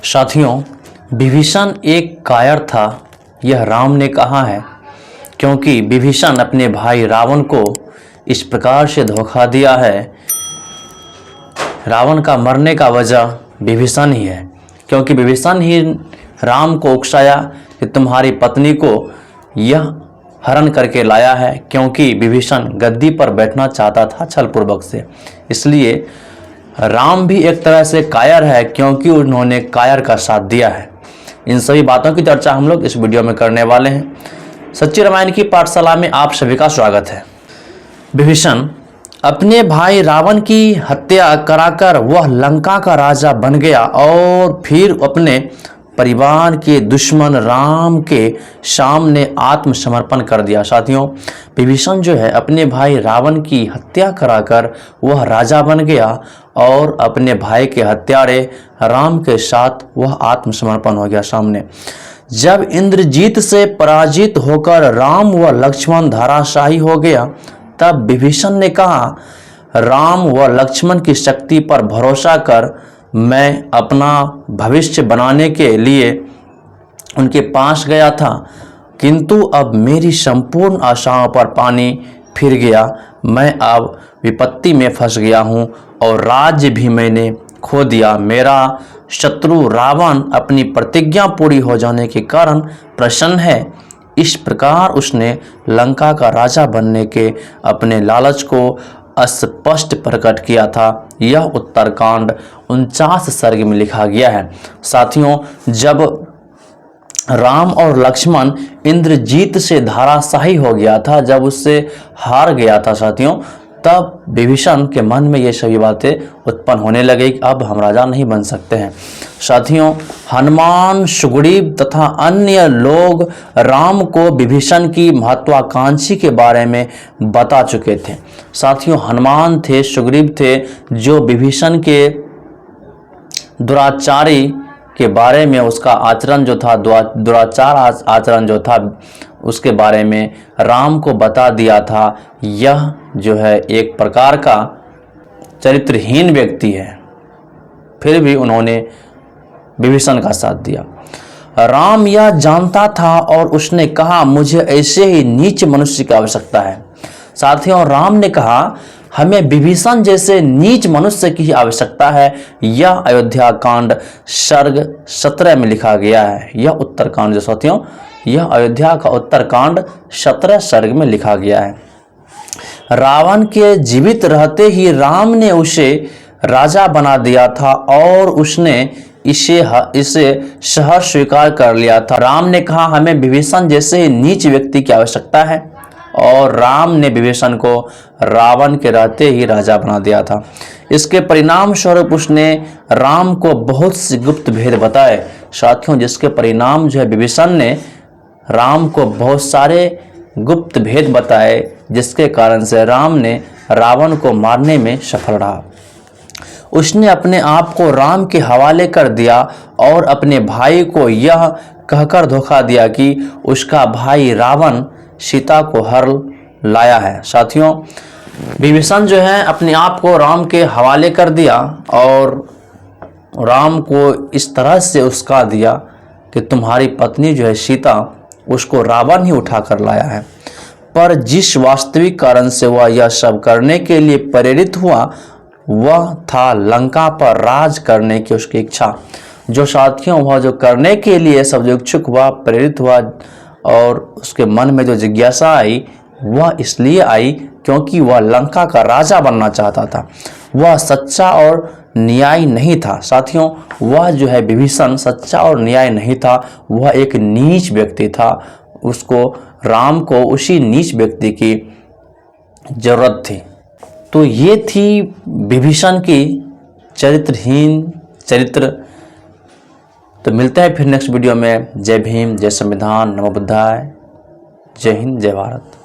साथियों, विभीषण एक कायर था, यह राम ने कहा है, क्योंकि विभीषण अपने भाई रावण को इस प्रकार से धोखा दिया है। रावण का मरने का वजह विभीषण ही है, क्योंकि विभीषण ही राम को उकसाया कि तुम्हारी पत्नी को यह हरण करके लाया है, क्योंकि विभीषण गद्दी पर बैठना चाहता था छलपूर्वक से। इसलिए राम भी एक तरह से कायर है, क्योंकि उन्होंने कायर का साथ दिया है। इन सभी बातों की चर्चा हम लोग इस वीडियो में करने वाले हैं। सच्ची रामायण की पाठशाला में आप सभी का स्वागत है। विभीषण अपने भाई रावण की हत्या कराकर वह लंका का राजा बन गया और फिर अपने परिवार के दुश्मन राम के सामने आत्मसमर्पण कर दिया। साथियों, विभीषण जो है अपने भाई रावण की हत्या कराकर वह राजा बन गया और अपने भाई के हत्यारे राम के साथ वह आत्मसमर्पण हो गया सामने। जब इंद्रजीत से पराजित होकर राम व लक्ष्मण धराशायी हो गया, तब विभीषण ने कहा, राम व लक्ष्मण की शक्ति पर भरोसा कर मैं अपना भविष्य बनाने के लिए उनके पास गया था, किंतु अब मेरी संपूर्ण आशाओं पर पानी फिर गया। मैं अब विपत्ति में फंस गया हूँ और राज्य भी मैंने खो दिया। मेरा शत्रु रावण अपनी प्रतिज्ञा पूरी हो जाने के कारण प्रसन्न है। इस प्रकार उसने लंका का राजा बनने के अपने लालच को स्पष्ट प्रकट किया था। यह उत्तरकांड 49 सर्ग में लिखा गया है। साथियों, जब राम और लक्ष्मण इंद्रजीत से धराशायी हो गया था, जब उससे हार गया था साथियों, तब विभीषण के मन में ये सभी बातें उत्पन्न होने लगे कि अब हम राजा नहीं बन सकते हैं। साथियों, हनुमान, सुग्रीव तथा अन्य लोग राम को विभीषण की महत्वाकांक्षी के बारे में बता चुके थे। साथियों, हनुमान थे, सुग्रीव थे, जो विभीषण के दुराचारी के बारे में, उसका आचरण जो था, दुराचार आचरण जो था, उसके बारे में राम को बता दिया था। यह जो है एक प्रकार का चरित्रहीन व्यक्ति है, फिर भी उन्होंने विभीषण का साथ दिया। राम यह जानता था और उसने कहा, मुझे ऐसे ही नीच मनुष्य की आवश्यकता है। साथियों, राम ने कहा, हमें विभीषण जैसे नीच मनुष्य की आवश्यकता है। यह अयोध्या कांड सर्ग 17 में लिखा गया है। यह उत्तरकांड जो साथियों, यह अयोध्या का उत्तरकांड 17 सर्ग में लिखा गया है। रावण के जीवित रहते ही राम ने उसे राजा बना दिया था और उसने इसे सहर्ष स्वीकार कर लिया था। राम ने कहा, हमें विभीषण जैसे नीच व्यक्ति की आवश्यकता है, और राम ने विभीषण को रावण के रहते ही राजा बना दिया था। इसके परिणाम स्वरूप उसने राम को बहुत से गुप्त भेद बताए। साथियों, जिसके परिणाम जो है विभीषण ने राम को बहुत सारे गुप्त भेद बताए, जिसके कारण से राम ने रावण को मारने में सफल रहा। उसने अपने आप को राम के हवाले कर दिया और अपने भाई को यह कहकर धोखा दिया कि उसका भाई रावण सीता को हर लाया है। साथियों, विभीषण जो है अपने आप को राम के हवाले कर दिया और राम को इस तरह से उस्का दिया कि तुम्हारी पत्नी जो है सीता, उसको रावण ही उठा कर लाया है। पर जिस वास्तविक कारण से वह यह सब करने के लिए प्रेरित हुआ, वह था लंका पर राज करने की उसकी इच्छा। जो साथियों, वह जो करने के लिए सब जो इच्छुक हुआ, प्रेरित हुआ, और उसके मन में जो जिज्ञासा आई, वह इसलिए आई क्योंकि वह लंका का राजा बनना चाहता था। वह सच्चा और न्याय नहीं था। साथियों, वह जो है विभीषण सच्चा और न्याय नहीं था, वह एक नीच व्यक्ति था। उसको, राम को उसी नीच व्यक्ति की जरूरत थी। तो ये थी विभीषण की चरित्रहीन चरित्र। तो मिलते हैं फिर नेक्स्ट वीडियो में। जय भीम, जय संविधान, नमो बुद्धाय, जय हिंद, जय भारत।